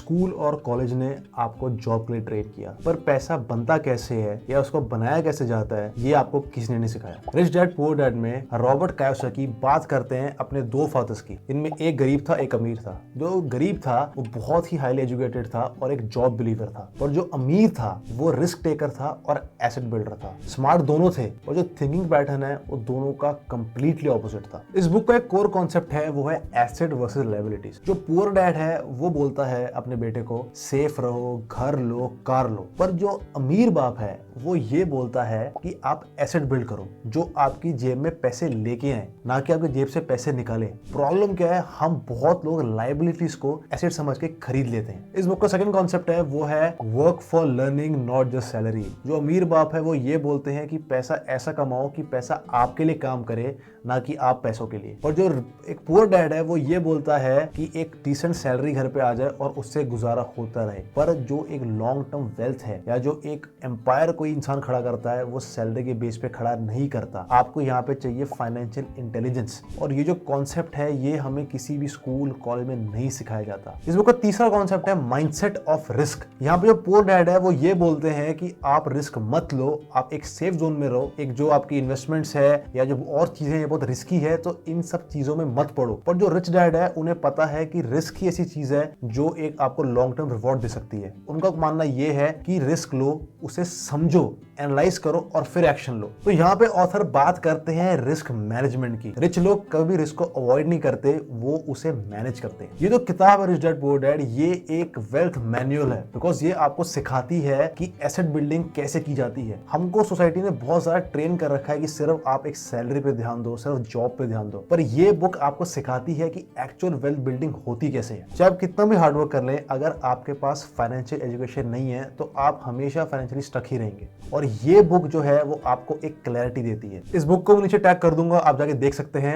School और college ने आपको जॉब के लिए ट्रेन किया, पर पैसा बनता कैसे है या उसको बनाया कैसे जाता है ये आपको किसी ने नहीं सिखाया। रिच डैड पुअर डैड में रॉबर्ट कियोसाकी बात करते हैं अपने दो फादर्स की। इनमें एक गरीब था, एक अमीर था। जो गरीब था वो बहुत ही हाईली एजुकेटेड था और एक जॉब बिलीवर था, और जो अमीर था वो रिस्क टेकर था और एसेट बिल्डर था। स्मार्ट दोनों थे, और जो थिंकिंग पैटर्न है वो दोनों का कंप्लीटली ऑपोजिट था। इस बुक का एक कोर कॉन्सेप्ट है, वो है एसेट वर्सेस लायबिलिटीज। जो पुअर डैड है वो बोलता है अपने बेटे को सेफ रहो, घर लो, कार लो, पर जो अमीर बाप है वो ये बोलता है कि आप एसेट बिल्ड करो जो आपकी जेब में पैसे लेके आए, ना कि आपकी जेब से पैसे निकाले। प्रॉब्लम क्या है, हम बहुत लोग लायबिलिटीज को एसेट समझ के खरीद लेते हैं। इस बुक का सेकंड कॉन्सेप्ट है, वो है work for learning not just salary. जो अमीर बाप है वो ये बोलते हैं कि पैसा ऐसा कमाओ कि पैसा आपके लिए काम करे, ना कि आप पैसों के लिए। और जो एक पुअर डैड है वो ये बोलता है कि एक डिसेंट सैलरी घर पे आ जाए और उससे गुजारा होता रहे। पर जो एक लॉन्ग टर्म वेल्थ है या जो एक एम्पायर कोई इंसान खड़ा करता है वो सैलरी के बेस पे खड़ा नहीं करता। आपको यहाँ पे चाहिए फाइनेंशियल इंटेलिजेंस, और ये जो कॉन्सेप्ट है ये हमें किसी भी स्कूल कॉलेज में नहीं सिखाया जाता। इस बुक का तीसरा कॉन्सेप्ट है माइंडसेट ऑफ रिस्क। यहाँ पे जो पुअर डैड है वो ये बोलते हैं कि आप रिस्क मत लो, आप एक सेफ जोन में रहो। एक जो आपकी इन्वेस्टमेंट्स है या जो और चीजें बहुत रिस्की है तो इन सब चीजों में मत पड़ो। पर जो रिच डैड है उन्हें पता है कि रिस्क ही ऐसी चीज है जो एक आपको लॉन्ग टर्म रिवॉर्ड दे सकती है। उनका मानना ये है कि रिस्क लो, उसे समझो, एनालाइज करो और फिर एक्शन लो। तो यहाँ पे ऑथर बात करते हैं रिस्क मैनेजमेंट की। रिच लोग कभी रिस्क को अवॉइड नहीं करते, वो उसे मैनेज करते हैं। ये जो किताब है रिच डैड पुअर डैड, ये एक वेल्थ मैनुअल है, बिकॉज ये आपको सिखाती है कि एसेट बिल्डिंग कैसे की जाती है। हमको सोसाइटी ने बहुत सारा ट्रेन कर रखा है कि सिर्फ आप एक सैलरी पे ध्यान दो, सिर्फ जॉब पे ध्यान दो, पर ये बुक आपको सिखाती है कि एक्चुअल वेल्थ बिल्डिंग होती कैसे है। चाहे आप कितना भी हार्डवर्क कर लें, अगर आपके पास फाइनेंशियल एजुकेशन नहीं है तो आप हमेशा फाइनेंशियली स्टक ही रहेंगे। और ये बुक जो है वो आपको एक क्लैरिटी देती है। इस बुक को मैं नीचे टैग कर दूंगा, आप जाके देख सकते हैं।